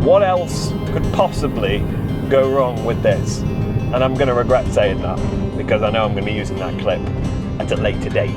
What else could possibly go wrong with this? And I'm going to regret saying that, because I know I'm going to be using that clip at a later date.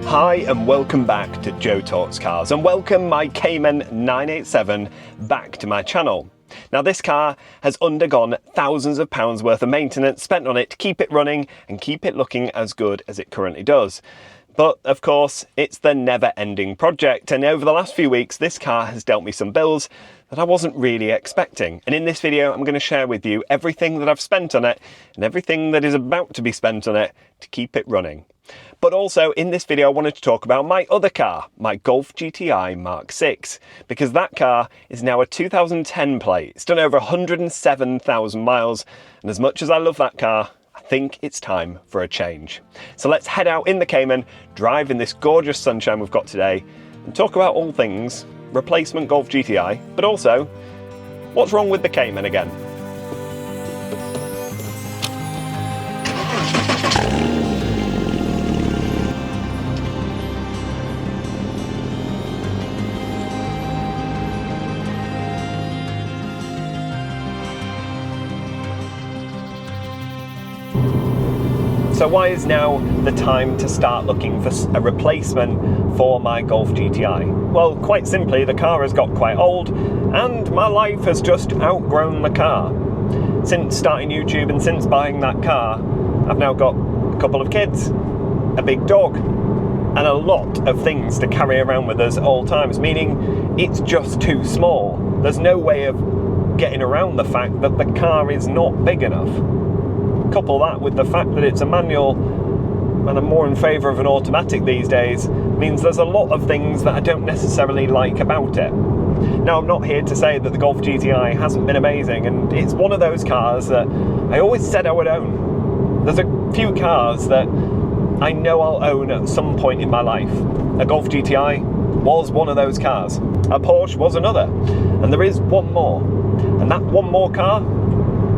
Hi and welcome back to Joe Talks Cars, and welcome my Cayman 987 back to my channel. Now this car has undergone thousands of pounds worth of maintenance spent on it to keep it running and keep it looking as good as it currently does. But of course it's the never-ending project, and over the last few weeks this car has dealt me some bills that I wasn't really expecting. And in this video I'm going to share with you everything that I've spent on it and everything that is about to be spent on it to keep it running. But also in this video I wanted to talk about my other car, my Golf GTI Mark 6, because that car is now a 2010 plate. It's done over 107,000 miles, and as much as I love that car, I think it's time for a change. So let's head out in the Cayman, drive in this gorgeous sunshine we've got today, and talk about all things replacement Golf GTI, but also what's wrong with the Cayman again. So why is now the time to start looking for a replacement for my Golf GTI? Well, quite simply, the car has got quite old and my life has just outgrown the car. Since starting YouTube and since buying that car, I've now got a couple of kids, a big dog, and a lot of things to carry around with us at all times, meaning it's just too small. There's no way of getting around the fact that the car is not big enough. Couple that with the fact that it's a manual and I'm more in favour of an automatic these days, means there's a lot of things that I don't necessarily like about it. Now I'm not here to say that the Golf GTI hasn't been amazing, and it's one of those cars that I always said I would own. There's a few cars that I know I'll own at some point in my life. A Golf GTI was one of those cars. A Porsche was another. And there is one more. And that one more car,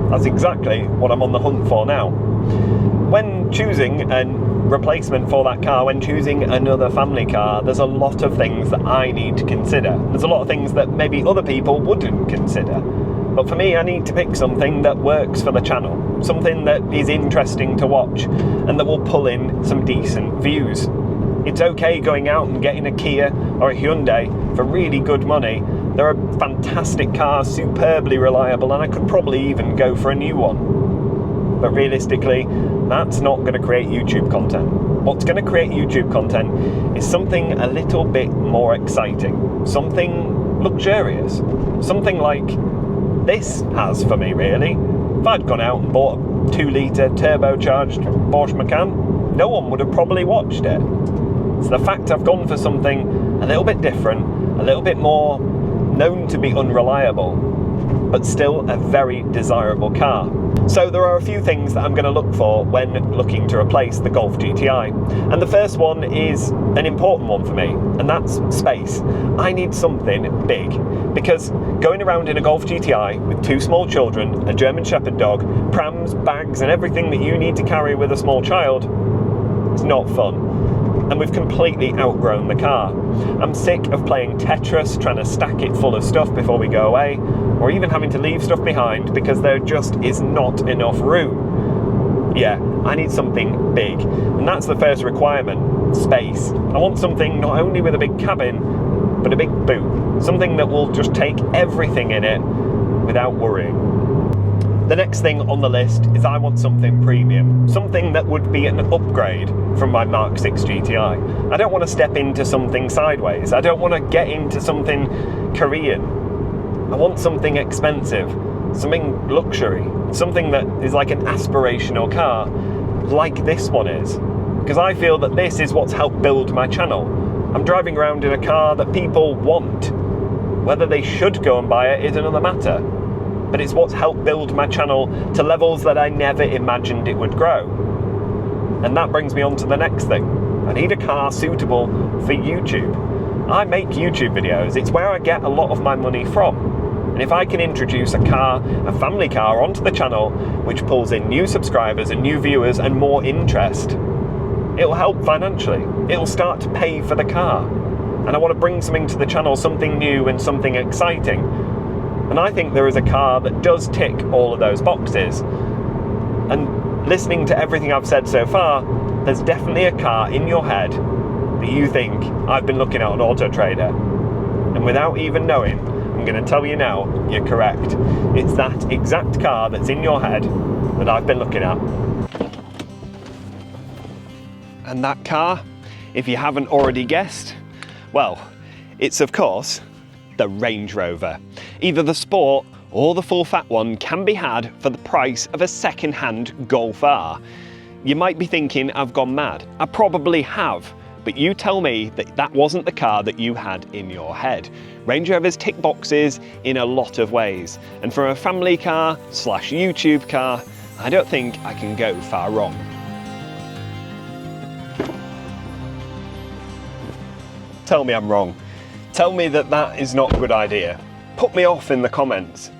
that's exactly what I'm on the hunt for now. When choosing a replacement for that car, when choosing another family car, there's a lot of things that I need to consider. There's a lot of things that maybe other people wouldn't consider. But for me, I need to pick something that works for the channel, something that is interesting to watch and that will pull in some decent views. It's okay going out and getting a Kia or a Hyundai for really good money. There are fantastic cars, superbly reliable, and I could probably even go for a new one. But realistically, that's not going to create YouTube content. What's going to create YouTube content is something a little bit more exciting, something luxurious, something like this has for me, really. If I'd gone out and bought a 2-litre turbocharged Porsche Cayman, no one would have probably watched it. It's the fact I've gone for something a little bit different, a little bit more known to be unreliable, but still a very desirable car. So there are a few things that I'm going to look for when looking to replace the Golf GTI. And the first one is an important one for me, and that's space. I need something big, because going around in a Golf GTI with 2 small children, a German Shepherd dog, prams, bags, and everything that you need to carry with a small child, it's not fun. And we've completely outgrown the car. I'm sick of playing Tetris, trying to stack it full of stuff before we go away, or even having to leave stuff behind because there just is not enough room. Yeah, I need something big, and that's the first requirement, space. I want something not only with a big cabin, but a big boot. Something that will just take everything in it without worrying. The next thing on the list is I want something premium, something that would be an upgrade from my Mark 6 GTI. I don't want to step into something sideways. I don't want to get into something Korean. I want something expensive, something luxury, something that is like an aspirational car, like this one is. Because I feel that this is what's helped build my channel. I'm driving around in a car that people want. Whether they should go and buy it is another matter. But it's what's helped build my channel to levels that I never imagined it would grow. And that brings me on to the next thing. I need a car suitable for YouTube. I make YouTube videos. It's where I get a lot of my money from. And if I can introduce a family car onto the channel, which pulls in new subscribers and new viewers and more interest, it'll help financially. It'll start to pay for the car. And I want to bring something to the channel, something new and something exciting. And I think there is a car that does tick all of those boxes. And listening to everything I've said so far, there's definitely a car in your head that you think, I've been looking at on Auto Trader. And without even knowing, I'm going to tell you now, you're correct. It's that exact car that's in your head that I've been looking at. And that car, if you haven't already guessed, well, it's of course the Range Rover. Either the Sport or the full fat one can be had for the price of a second-hand Golf R. You might be thinking I've gone mad. I probably have, but you tell me that that wasn't the car that you had in your head. Range Rovers tick boxes in a lot of ways, and for a family car / YouTube car, I don't think I can go far wrong. Tell me I'm wrong. Tell me that that is not a good idea. Put me off in the comments.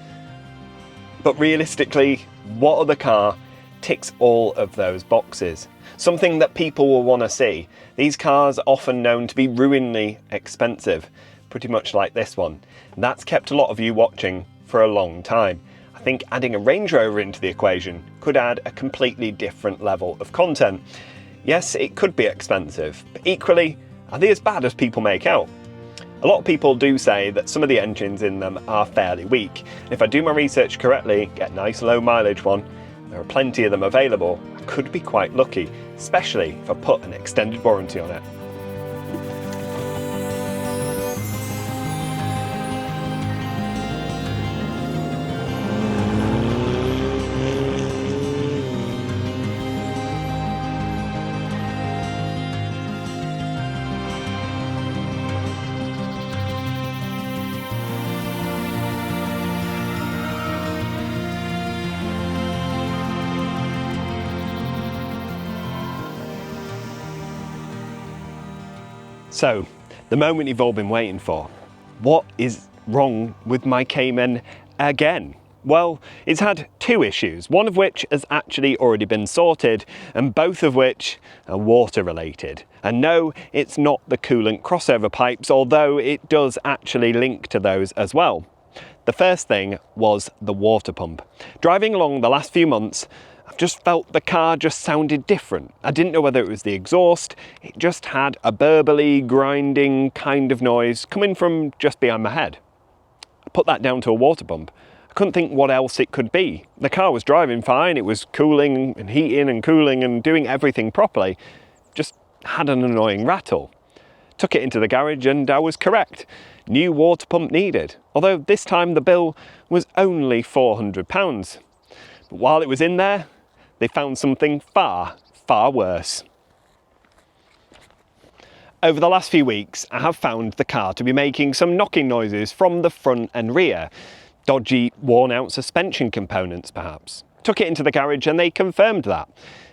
But realistically, what other car ticks all of those boxes? Something that people will want to see. These cars are often known to be ruiningly expensive, pretty much like this one. And that's kept a lot of you watching for a long time. I think adding a Range Rover into the equation could add a completely different level of content. Yes, it could be expensive, but equally, are they as bad as people make out? A lot of people do say that some of the engines in them are fairly weak. If I do my research correctly, get a nice low mileage one, there are plenty of them available, I could be quite lucky, especially if I put an extended warranty on it. So, the moment you've all been waiting for. What is wrong with my Cayman again? Well, it's had two issues, one of which has actually already been sorted, and both of which are water related. And no, it's not the coolant crossover pipes, although it does actually link to those as well. The first thing was the water pump. Driving along the last few months, I've just felt the car just sounded different. I didn't know whether it was the exhaust, it just had a burbly, grinding kind of noise coming from just behind my head. I put that down to a water pump. I couldn't think what else it could be. The car was driving fine, it was cooling and heating and cooling and doing everything properly, just had an annoying rattle. Took it into the garage and I was correct. New water pump needed, although this time the bill was only £400. But while it was in there, they found something far, far worse. Over the last few weeks, I have found the car to be making some knocking noises from the front and rear. Dodgy, worn out suspension components, perhaps. Took it into the garage and they confirmed that.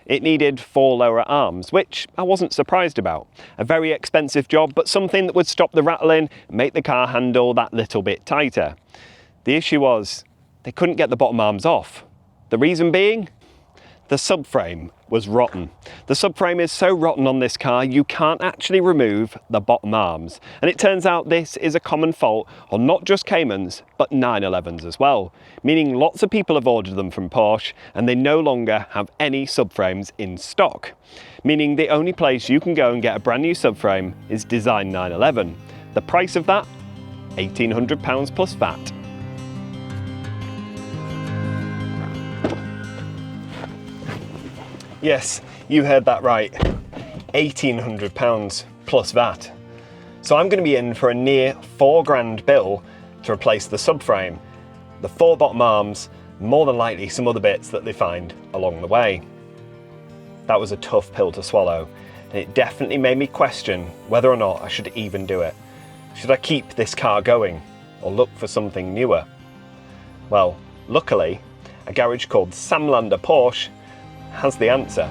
It needed 4 lower arms, which I wasn't surprised about. A very expensive job, but something that would stop the rattling and make the car handle that little bit tighter. The issue was, they couldn't get the bottom arms off. The reason being? The subframe was rotten. The subframe is so rotten on this car, you can't actually remove the bottom arms. And it turns out this is a common fault on not just Caymans, but 911s as well. Meaning lots of people have ordered them from Porsche and they no longer have any subframes in stock. Meaning the only place you can go and get a brand new subframe is Design 911. The price of that? £1,800 plus VAT. Yes, you heard that right. £1,800 plus VAT. So I'm going to be in for a near £4,000 bill to replace the subframe, the 4 bottom arms, more than likely some other bits that they find along the way. That was a tough pill to swallow, and it definitely made me question whether or not I should even do it. Should I keep this car going, or look for something newer? Well, luckily, a garage called Samlander Porsche has the answer.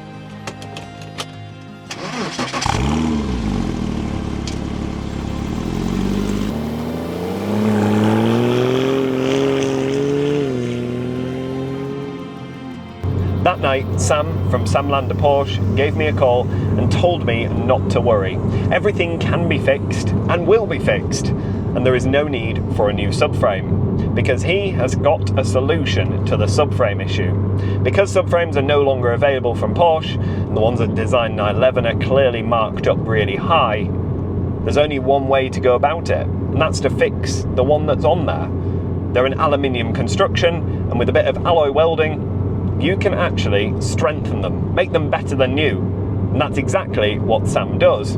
That night, Sam from Sam Lander Porsche gave me a call and told me not to worry. Everything can be fixed and will be fixed, and there is no need for a new subframe, because he has got a solution to the subframe issue. Because subframes are no longer available from Porsche, and the ones that designed 911 are clearly marked up really high, there's only one way to go about it, and that's to fix the one that's on there. They're an aluminium construction, and with a bit of alloy welding, you can actually strengthen them, make them better than new. And that's exactly what Sam does.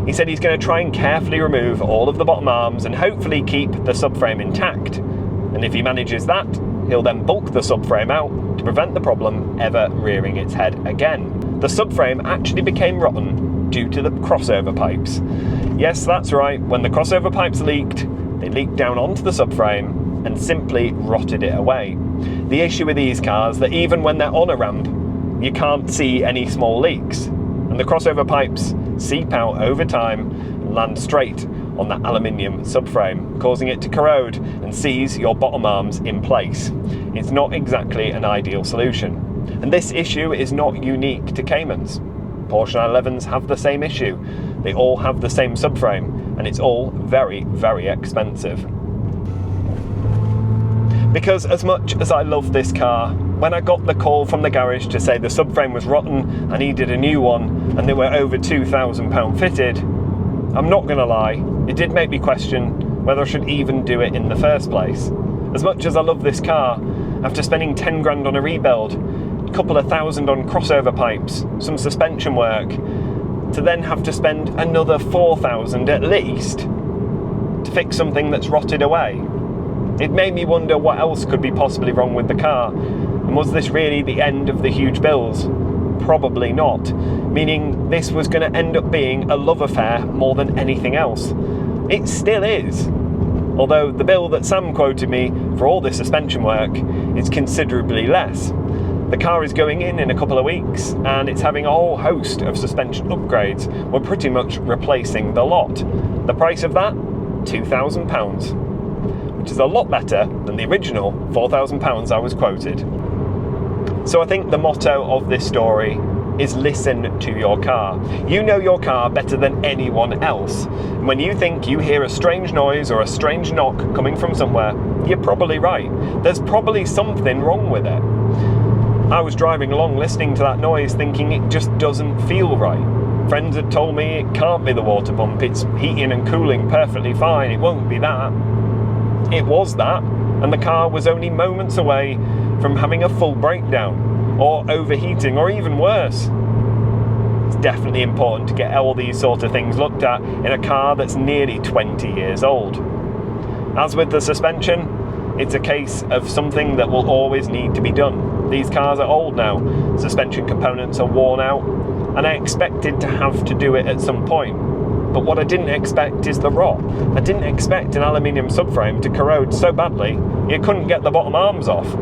He said he's going to try and carefully remove all of the bottom arms and hopefully keep the subframe intact. And if he manages that, he'll then bulk the subframe out to prevent the problem ever rearing its head again. The subframe actually became rotten due to the crossover pipes. Yes, that's right, when the crossover pipes leaked, they leaked down onto the subframe and simply rotted it away. The issue with these cars that even when they're on a ramp, you can't see any small leaks, and the crossover pipes seep out over time and land straight on that aluminium subframe, causing it to corrode and seize your bottom arms in place. It's not exactly an ideal solution, and this issue is not unique to Caymans. Porsche 911s have the same issue. They all have the same subframe, and it's all very, very expensive. Because as much as I love this car, when I got the call from the garage to say the subframe was rotten, I needed a new one, and they were over £2,000 fitted, I'm not going to lie, it did make me question whether I should even do it in the first place. As much as I love this car, after spending 10 grand on a rebuild, a couple of thousand on crossover pipes, some suspension work, to then have to spend another 4,000 at least to fix something that's rotted away. It made me wonder what else could be possibly wrong with the car, and was this really the end of the huge bills? Probably not, meaning this was going to end up being a love affair more than anything else. It still is, although the bill that Sam quoted me for all this suspension work is considerably less. The car is going in a couple of weeks, and it's having a whole host of suspension upgrades. We're pretty much replacing the lot. The price of that? £2,000. Which is a lot better than the original £4,000 I was quoted. So I think the motto of this story is listen to your car. You know your car better than anyone else. And when you think you hear a strange noise or a strange knock coming from somewhere, you're probably right. There's probably something wrong with it. I was driving along listening to that noise thinking it just doesn't feel right. Friends had told me it can't be the water pump, it's heating and cooling perfectly fine, it won't be that. It was that, and the car was only moments away from having a full breakdown, or overheating, or even worse. It's definitely important to get all these sort of things looked at in a car that's nearly 20 years old. As with the suspension, it's a case of something that will always need to be done. These cars are old now, suspension components are worn out, and I expected to have to do it at some point. But what I didn't expect is the rot. I didn't expect an aluminium subframe to corrode so badly you couldn't get the bottom arms off.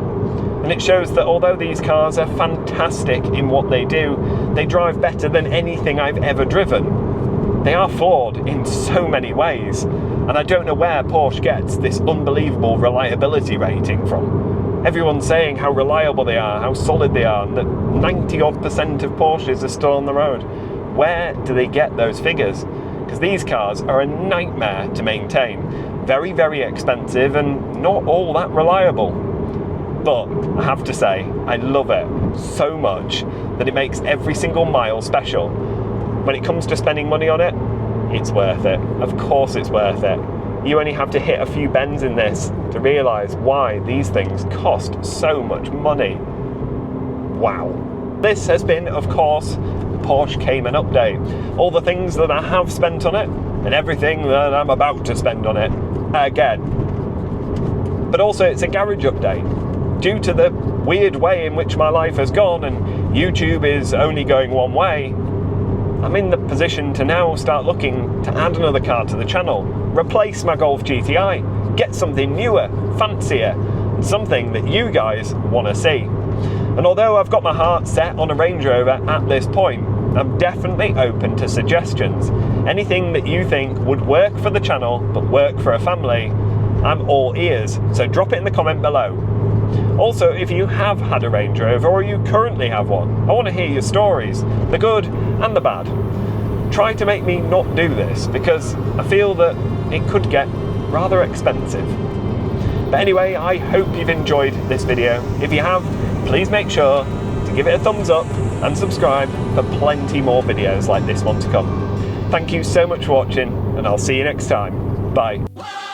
And it shows that although these cars are fantastic in what they do, they drive better than anything I've ever driven. They are flawed in so many ways, and I don't know where Porsche gets this unbelievable reliability rating from. Everyone's saying how reliable they are, how solid they are, and that 90% of Porsches are still on the road. Where do they get those figures? Because these cars are a nightmare to maintain. Very, very expensive and not all that reliable. But I have to say, I love it so much that it makes every single mile special. When it comes to spending money on it, it's worth it. Of course it's worth it. You only have to hit a few bends in this to realise why these things cost so much money. Wow. This has been, of course, Porsche Cayman update. All the things that I have spent on it, and everything that I'm about to spend on it again. But also it's a garage update. Due to the weird way in which my life has gone and YouTube is only going one way, I'm in the position to now start looking to add another car to the channel, replace my Golf GTI, get something newer, fancier, and something that you guys want to see. And although I've got my heart set on a Range Rover at this point, I'm definitely open to suggestions. Anything that you think would work for the channel but work for a family, I'm all ears, so drop it in the comment below. Also, if you have had a Range Rover or you currently have one, I want to hear your stories, the good and the bad. Try to make me not do this, because I feel that it could get rather expensive. But anyway, I hope you've enjoyed this video. If you have, please make sure to give it a thumbs up and subscribe for plenty more videos like this one to come. Thank you so much for watching, and I'll see you next time. Bye.